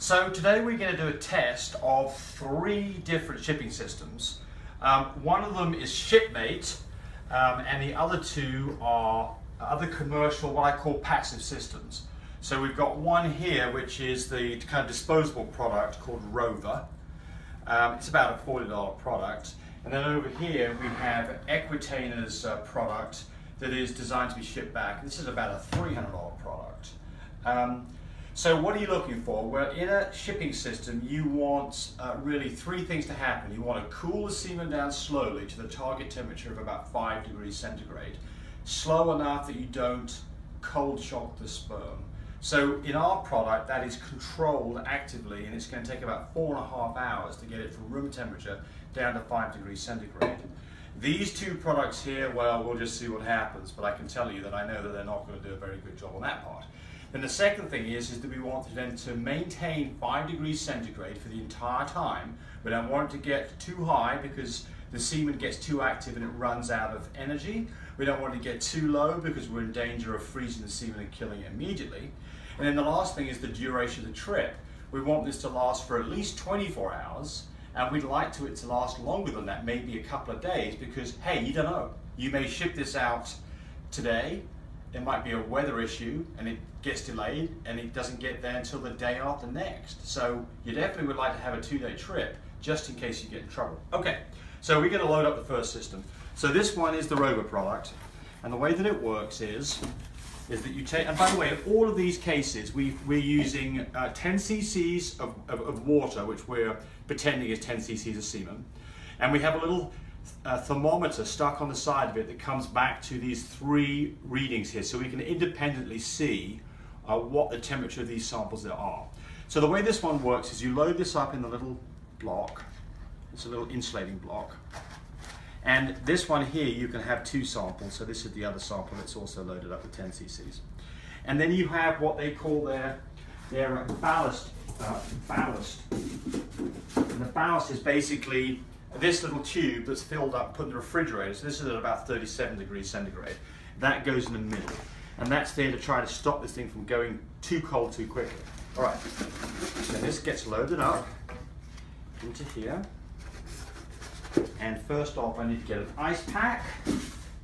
So today we're going to do a test of 3 different shipping systems. One of them is Shipmate, and the other 2 are other commercial, what I call passive systems. So we've got one here which is the kind of disposable product called Rover. It's about a $40 product. And then over here we have Equitainer's product that is designed to be shipped back. This is about a $300 product. So what are you looking for? Well, in a shipping system you want really 3 things to happen. You want to cool the semen down slowly to the target temperature of about 5 degrees centigrade. Slow enough that you don't cold shock the sperm. So in our product that is controlled actively, and it's going to take about 4.5 hours to get it from room temperature down to 5 degrees centigrade. These 2 products here, well, we'll just see what happens, but I can tell you that I know that they're not going to do a very good job on that part. Then the second thing is that we want them to maintain 5 degrees centigrade for the entire time. We don't want it to get too high because the semen gets too active and it runs out of energy. We don't want it to get too low because we're in danger of freezing the semen and killing it immediately. And then the last thing is the duration of the trip. We want this to last for at least 24 hours, and we'd like it to last longer than that, maybe a couple of days, because hey, you don't know. You may ship this out today, there might be a weather issue and it gets delayed and it doesn't get there until the day after next. So you definitely would like to have a 2-day trip just in case you get in trouble. Okay, so we're going to load up the first system. So this one is the Rover product, and the way that it works is that you take, and by the way, in all of these cases we're using 10 cc's of water, which we're pretending is 10 cc's of semen, and we have a little thermometer stuck on the side of it that comes back to these 3 readings here, so we can independently see what the temperature of these samples there are. So the way this one works is you load this up in the little block. It's a little insulating block, and this one here you can have 2 samples. So this is the other sample that's also loaded up with 10 cc's, and then you have what they call their ballast. And the ballast is basically this little tube that's filled up, put in the refrigerator. So this is at about 37 degrees centigrade. That goes in the middle, and that's there to try to stop this thing from going too cold too quickly. All right, so this gets loaded up into here, and first off I need to get an ice pack,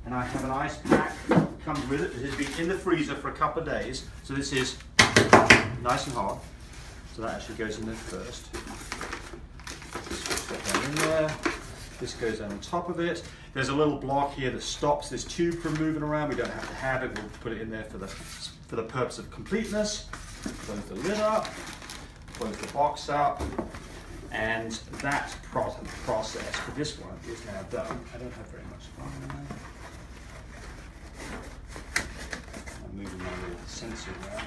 and I have an ice pack that comes with it. It has been in the freezer for a couple of days, so this is nice and hot. So that actually goes in there first. Put that in there. This goes on top of it. There's a little block here that stops this tube from moving around. We don't have to have it. We'll put it in there for the purpose of completeness. Close the lid up, close the box up, and that process for this one is now done. I don't have very much time. I'm moving my little sensor around.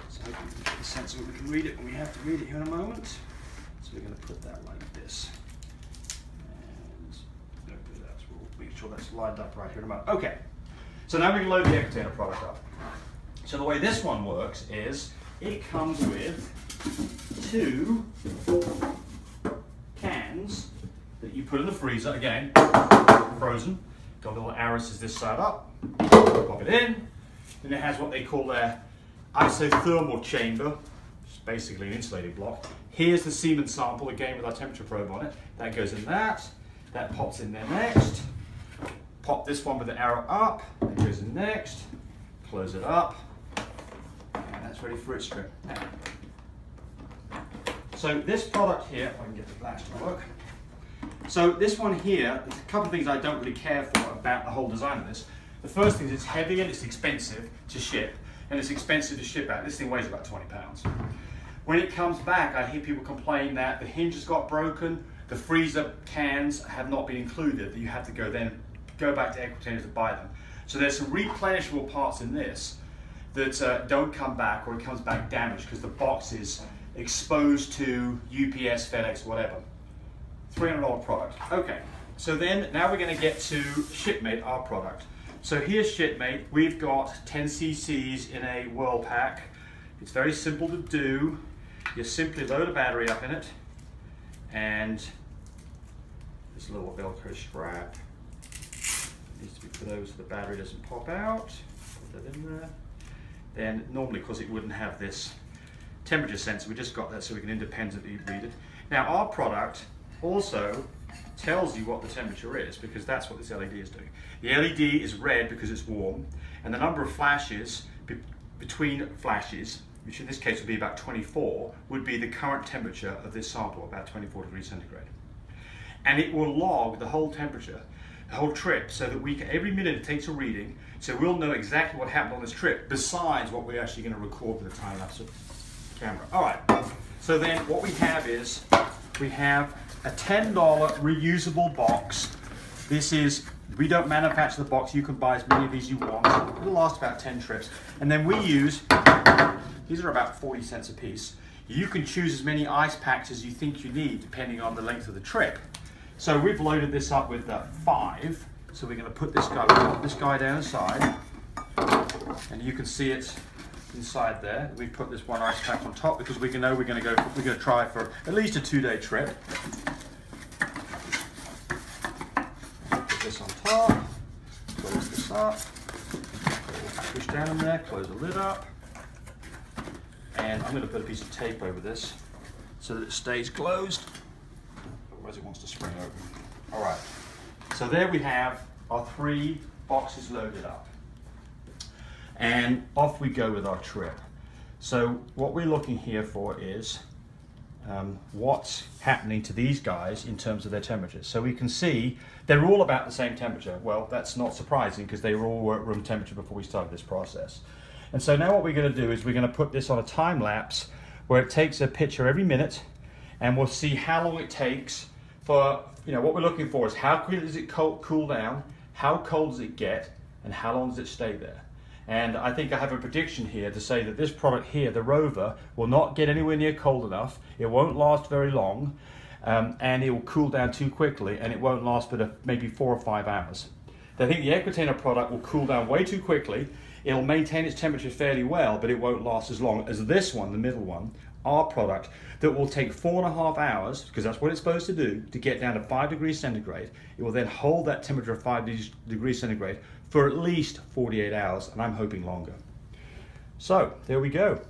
So hopefully we can get the sensor, we can read it, and we have to read it here in a moment. So we're going to put that like this. And hopefully we'll make sure that's lined up right here in a moment. Okay, so now we can load the Equitainer product up. So the way this one works is it comes with 2 cans that you put in the freezer, again, frozen. Got little arrows as this side up, pop it in. Then it has what they call their Isothermal Chamber, which is basically an insulated block. Here's the semen sample, again with our temperature probe on it. That goes in that pops in there next. Pop this one with the arrow up, that goes in next. Close it up, and that's ready for its trip. Now, so this product here, if I can get the glass to work. So this one here, there's a couple of things I don't really care for about the whole design of this. The first thing is it's heavy and it's expensive to ship, and it's expensive to ship out. This thing weighs about 20 pounds. When it comes back, I hear people complain that the hinge has got broken, the freezer cans have not been included, that you have to go back to Equitainer to buy them. So there's some replenishable parts in this that don't come back, or it comes back damaged because the box is exposed to UPS, FedEx, whatever. $300 product. Okay, so then now we're going to get to Shipmate, our product. So here's Shipmate. We've got 10 cc's in a whirl pack. It's very simple to do. You simply load a battery up in it, and this little Velcro strap needs to be put over so the battery doesn't pop out. Put that in there. Then normally, of course, it wouldn't have this temperature sensor. We just got that so we can independently read it. Now our product also tells you what the temperature is, because that's what this LED is doing. The LED is red because it's warm, and the number of flashes between flashes, which in this case would be about 24, would be the current temperature of this sample, about 24 degrees centigrade. And it will log the whole temperature, the whole trip, so that we can, every minute it takes a reading, so we'll know exactly what happened on this trip, besides what we're actually going to record with a time-lapse camera. All right, so then what we have is, we have a $10 reusable box. This is, we don't manufacture the box, you can buy as many of these as you want. It'll last about 10 trips. And then we use, these are about 40 cents a piece. You can choose as many ice packs as you think you need, depending on the length of the trip. So we've loaded this up with 5. So we're going to put this guy down inside, and you can see it inside there. We put this one ice pack on top because we know we're going to try for at least a 2-day trip. Put this on top, close this up, push down in there, close the lid up, and I'm going to put a piece of tape over this so that it stays closed. Otherwise it wants to spring open. All right, so there we have our 3 boxes loaded up. And off we go with our trip. So what we're looking here for is what's happening to these guys in terms of their temperatures. So we can see they're all about the same temperature. Well, that's not surprising because they were all at room temperature before we started this process. And so now what we're going to do is we're going to put this on a time lapse where it takes a picture every minute, and we'll see how long it takes for, what we're looking for is how quickly does it cool down, how cold does it get, and how long does it stay there. And I think I have a prediction here to say that this product here, the Rover, will not get anywhere near cold enough, it won't last very long, and it will cool down too quickly, and it won't last but maybe 4 or 5 hours. I think the Equitainer product will cool down way too quickly, it'll maintain its temperature fairly well, but it won't last as long as this one, the middle one, our product, that will take 4.5 hours, because that's what it's supposed to do, to get down to 5 degrees centigrade. It will then hold that temperature of 5 degrees centigrade for at least 48 hours, and I'm hoping longer. So, there we go.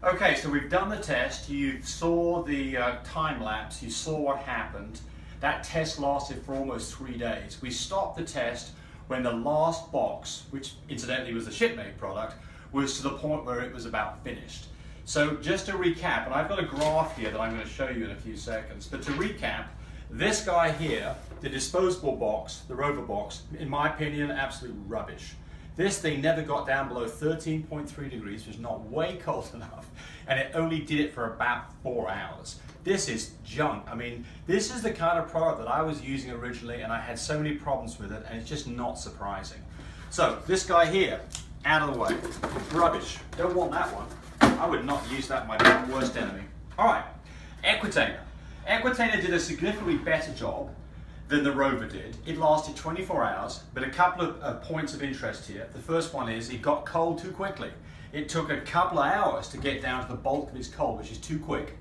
Okay, so we've done the test. You saw the time lapse, you saw what happened. That test lasted for almost 3 days. We stopped the test when the last box, which incidentally was the shipmate product, was to the point where it was about finished. So just to recap, and I've got a graph here that I'm going to show you in a few seconds, but to recap, this guy here, the disposable box, the rover box, in my opinion, absolute rubbish. This thing never got down below 13.3 degrees, which is not way cold enough, and it only did it for about 4 hours. This is junk. I mean, this is the kind of product that I was using originally, and I had so many problems with it, and it's just not surprising. So this guy here, out of the way, rubbish. Don't want that one. I would not use that, my worst enemy. All right, Equitainer. Equitainer did a significantly better job than the rover did. It lasted 24 hours, but a couple of points of interest here. The first one is it got cold too quickly. It took a couple of hours to get down to the bulk of its cold, which is too quick.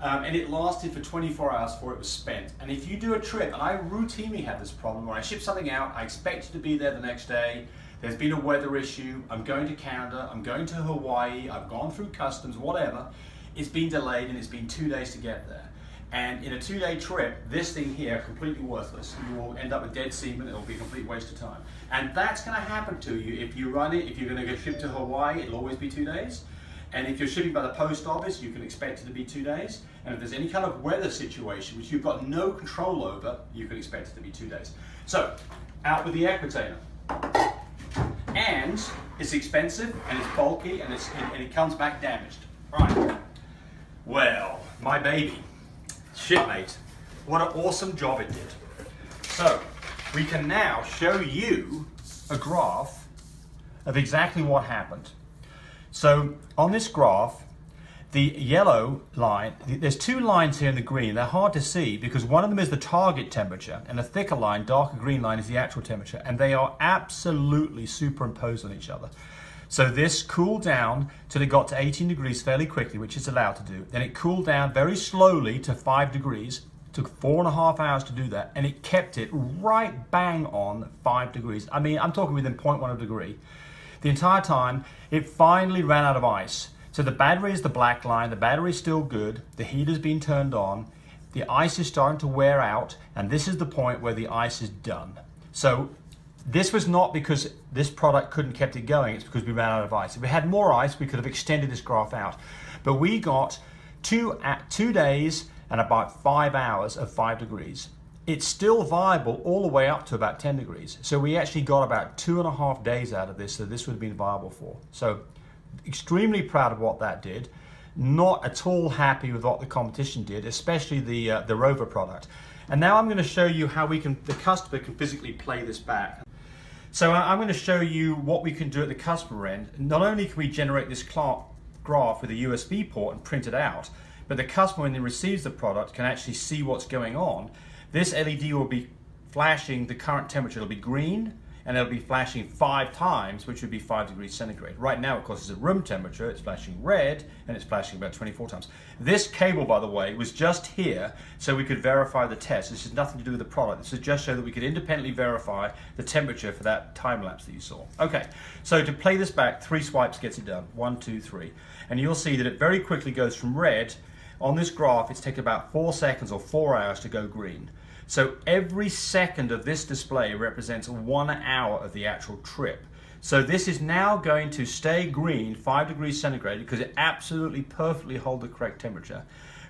And it lasted for 24 hours before it was spent. And if you do a trip, and I routinely have this problem, when I ship something out, I expect it to be there the next day, there's been a weather issue, I'm going to Canada, I'm going to Hawaii, I've gone through customs, whatever, it's been delayed and it's been 2 days to get there. And in a 2-day trip, this thing here, completely worthless. You will end up with dead semen, it'll be a complete waste of time. And that's gonna happen to you if you run it, if you're gonna go ship to Hawaii, it'll always be 2 days. And if you're shipping by the post office, you can expect it to be 2 days. And if there's any kind of weather situation, which you've got no control over, you can expect it to be 2 days. So, out with the Equitainer. And it's expensive, and it's bulky, and it comes back damaged. Right. Well, my baby. Shipmate, what an awesome job it did. So, we can now show you a graph of exactly what happened. So, on this graph, the yellow line, there's 2 lines here in the green. They're hard to see because one of them is the target temperature, and the thicker line, darker green line, is the actual temperature, and they are absolutely superimposed on each other. So this cooled down till it got to 18 degrees fairly quickly, which it's allowed to do. Then it cooled down very slowly to 5 degrees. It took 4.5 hours to do that, and it kept it right bang on 5 degrees. I mean, I'm talking within 0.1 of a degree. The entire time, it finally ran out of ice. So the battery is the black line, the battery's still good, the heater's been turned on, the ice is starting to wear out, and this is the point where the ice is done. So this was not because this product couldn't kept it going, it's because we ran out of ice. If we had more ice, we could have extended this graph out. But we got 2 days and about 5 hours of 5 degrees. It's still viable all the way up to about 10 degrees. So we actually got about 2.5 days out of this that this would have been viable for. So extremely proud of what that did. Not at all happy with what the competition did, especially the rover product. And now I'm going to show you how the customer can physically play this back. So I'm going to show you what we can do at the customer end. Not only can we generate this graph with a USB port and print it out, but the customer, when he receives the product, can actually see what's going on. This LED will be flashing the current temperature. It'll be green, and it'll be flashing 5 times, which would be 5 degrees centigrade. Right now, of course, it's at room temperature. It's flashing red, and it's flashing about 24 times. This cable, by the way, was just here so we could verify the test. This has nothing to do with the product. This is just so that we could independently verify the temperature for that time lapse that you saw. Okay, so to play this back, 3 swipes gets it done. 1, 2, 3. And you'll see that it very quickly goes from red. On this graph, it's taken about 4 seconds or 4 hours to go green. So every second of this display represents 1 hour of the actual trip. So this is now going to stay green, 5 degrees centigrade, because it absolutely perfectly holds the correct temperature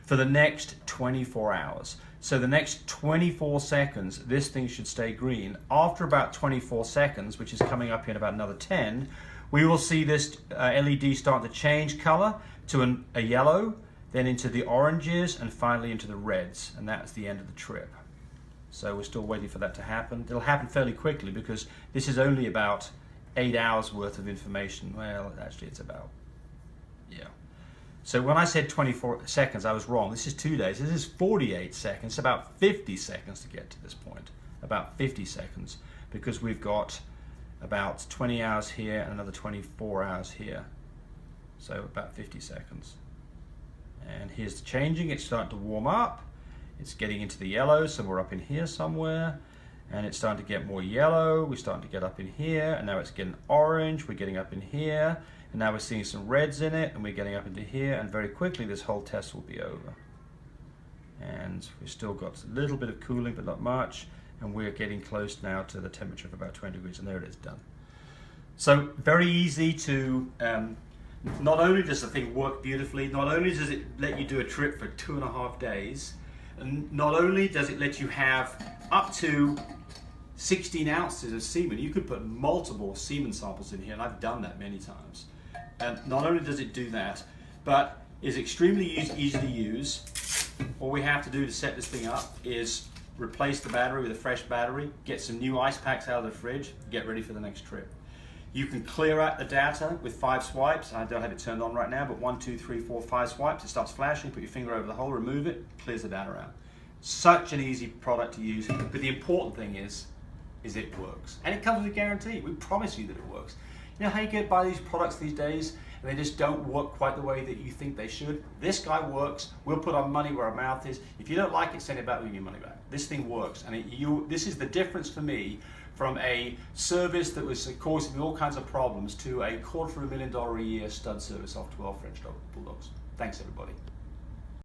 for the next 24 hours. So the next 24 seconds, this thing should stay green. After about 24 seconds, which is coming up in about another 10, we will see this LED start to change color to a yellow, then into the oranges, and finally into the reds. And that's the end of the trip. So we're still waiting for that to happen. It'll happen fairly quickly because this is only about 8 hours worth of information. Well, actually it's about, yeah. So when I said 24 seconds, I was wrong. This is 2 days. This is 48 seconds, about 50 seconds to get to this point. About 50 seconds because we've got about 20 hours here and another 24 hours here. So about 50 seconds. And here's the changing. It's starting to warm up. It's getting into the yellow, so we're up in here somewhere, and it's starting to get more yellow. We're starting to get up in here, and now it's getting orange. We're getting up in here, and now we're seeing some reds in it, and we're getting up into here, and very quickly this whole test will be over. And we've still got a little bit of cooling, but not much, and we're getting close now to the temperature of about 20 degrees, and there it is, done. So very easy to Not only does the thing work beautifully, not only does it let you do a trip for 2.5 days, and not only does it let you have up to 16 ounces of semen. You could put multiple semen samples in here, and I've done that many times. And not only does it do that, but is extremely easy to use. All we have to do to set this thing up is replace the battery with a fresh battery, get some new ice packs out of the fridge, get ready for the next trip. You can clear out the data with 5 swipes. I don't have it turned on right now, but 1, 2, 3, 4, 5 swipes. It starts flashing, put your finger over the hole, remove it, clears the data out. Such an easy product to use, but the important thing is it works. And it comes with a guarantee. We promise you that it works. You know how you get by these products these days and they just don't work quite the way that you think they should? This guy works. We'll put our money where our mouth is. If you don't like it, send it back, we'll give you money back. This thing works, and this is the difference for me from a service that was causing me all kinds of problems to a $250,000 a year stud service off 12 French bulldogs. Thanks, everybody.